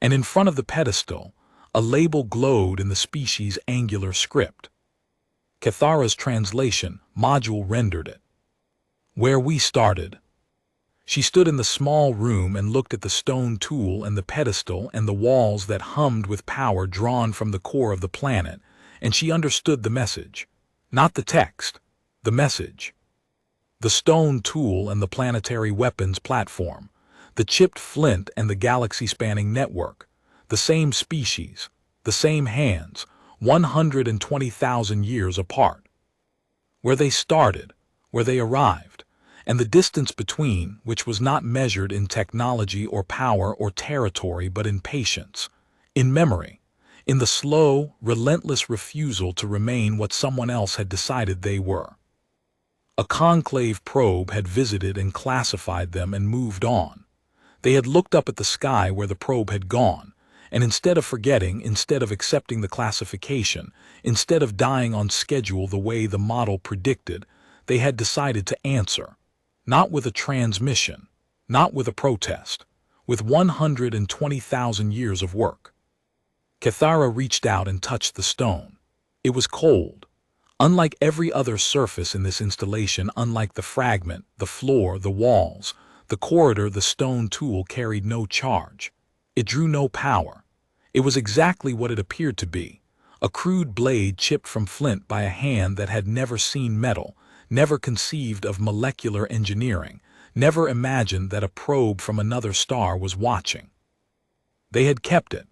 S1: And in front of the pedestal, a label glowed in the species' angular script. Cathara's translation module rendered it. Where we started. She stood in the small room and looked at the stone tool and the pedestal and the walls that hummed with power drawn from the core of the planet, and she understood the message. Not the text, the message. The stone tool and the planetary weapons platform, the chipped flint and the galaxy-spanning network, the same species, the same hands, 120,000 years apart. Where they started, where they arrived, and the distance between, which was not measured in technology or power or territory but in patience, in memory, in the slow, relentless refusal to remain what someone else had decided they were. A conclave probe had visited and classified them and moved on. They had looked up at the sky where the probe had gone, and instead of forgetting, instead of accepting the classification, instead of dying on schedule the way the model predicted, they had decided to answer. Not with a transmission, not with a protest, with 120,000 years of work. Cathara reached out and touched the stone. It was cold. Unlike every other surface in this installation, unlike the fragment, the floor, the walls, the corridor, the stone tool carried no charge. It drew no power. It was exactly what it appeared to be, a crude blade chipped from flint by a hand that had never seen metal, never conceived of molecular engineering, never imagined that a probe from another star was watching. They had kept it,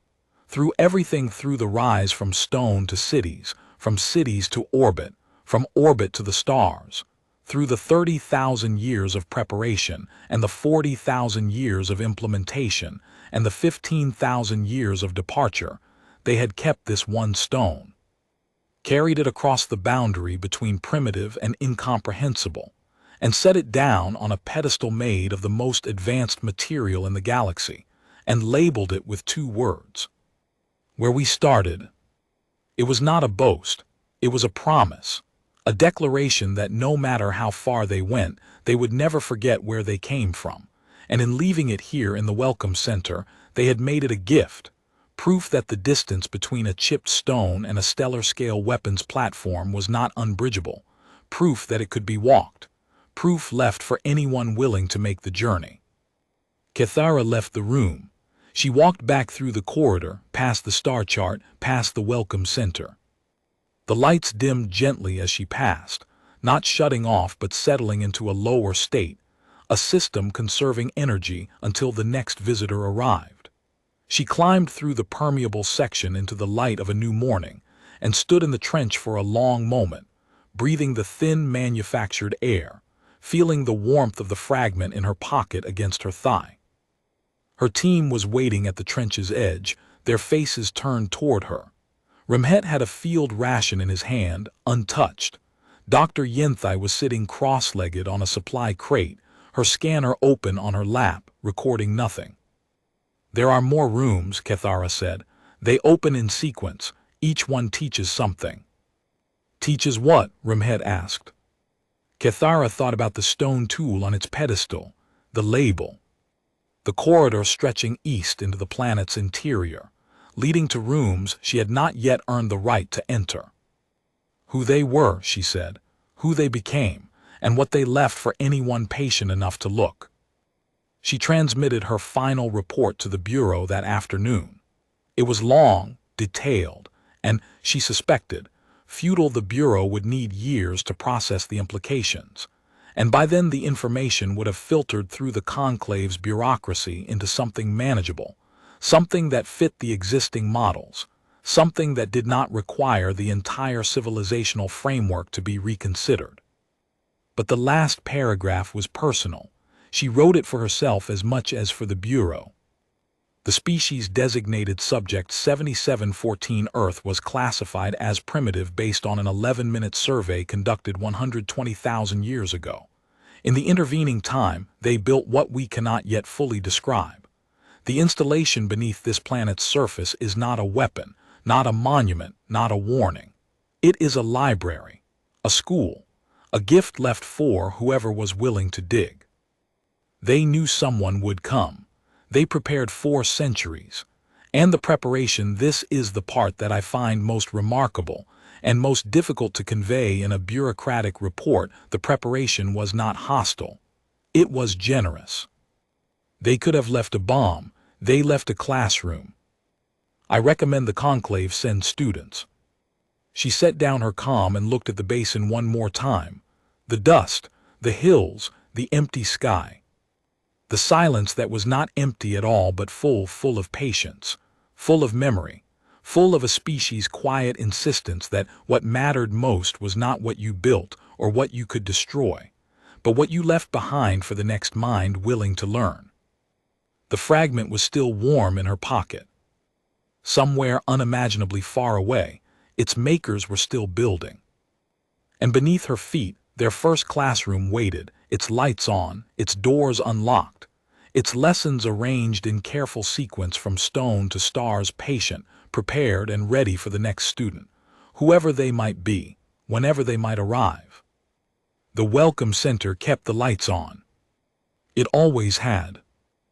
S1: through everything, through the rise from stone to cities, from cities to orbit, from orbit to the stars, through the 30,000 years of preparation and the 40,000 years of implementation and the 15,000 years of departure. They had kept this one stone, carried it across the boundary between primitive and incomprehensible, and set it down on a pedestal made of the most advanced material in the galaxy, and labeled it with 2 words. Where we started. It was not a boast, it was a promise, a declaration that no matter how far they went, they would never forget where they came from, and in leaving it here in the Welcome Center, they had made it a gift, proof that the distance between a chipped stone and a stellar-scale weapons platform was not unbridgeable, proof that it could be walked, proof left for anyone willing to make the journey. Cathara left the room. She walked back through the corridor, past the star chart, past the Welcome Center. The lights dimmed gently as she passed, not shutting off but settling into a lower state, a system conserving energy until the next visitor arrived. She climbed through the permeable section into the light of a new morning and stood in the trench for a long moment, breathing the thin manufactured air, feeling the warmth of the fragment in her pocket against her thigh. Her team was waiting at the trench's edge, their faces turned toward her. Remhet had a field ration in his hand, untouched. Dr. Yenthai was sitting cross-legged on a supply crate, her scanner open on her lap, recording nothing. There are more rooms, Cathara said. They open in sequence. Each one teaches something. Teaches what? Remhet asked. Cathara thought about the stone tool on its pedestal, the label. The corridor stretching east into the planet's interior, leading to rooms she had not yet earned the right to enter. Who they were, she said, who they became, and what they left for anyone patient enough to look. She transmitted her final report to the Bureau that afternoon. It was long, detailed, and, she suspected, futile. The Bureau would need years to process the implications, and by then the information would have filtered through the conclave's bureaucracy into something manageable, something that fit the existing models, something that did not require the entire civilizational framework to be reconsidered. But the last paragraph was personal. She wrote it for herself as much as for the Bureau. The species-designated subject 7714 Earth was classified as primitive based on an 11-minute survey conducted 120,000 years ago. In the intervening time, they built what we cannot yet fully describe. The installation beneath this planet's surface is not a weapon, not a monument, not a warning. It is a library, a school, a gift left for whoever was willing to dig. They knew someone would come. They prepared 4 centuries. And the preparation, this is the part that I find most remarkable and most difficult to convey in a bureaucratic report. The preparation was not hostile. It was generous. They could have left a bomb. They left a classroom. I recommend the conclave send students. She set down her comm and looked at the basin one more time. The dust, the hills, the empty sky. The silence that was not empty at all but full of patience, full of memory, full of a species' quiet insistence that what mattered most was not what you built or what you could destroy, but what you left behind for the next mind willing to learn. The fragment was still warm in her pocket. Somewhere unimaginably far away, its makers were still building. And beneath her feet, their first classroom waited, its lights on, its doors unlocked, its lessons arranged in careful sequence from stone to stars, patient, prepared, and ready for the next student, whoever they might be, whenever they might arrive. The Welcome Center kept the lights on. It always had.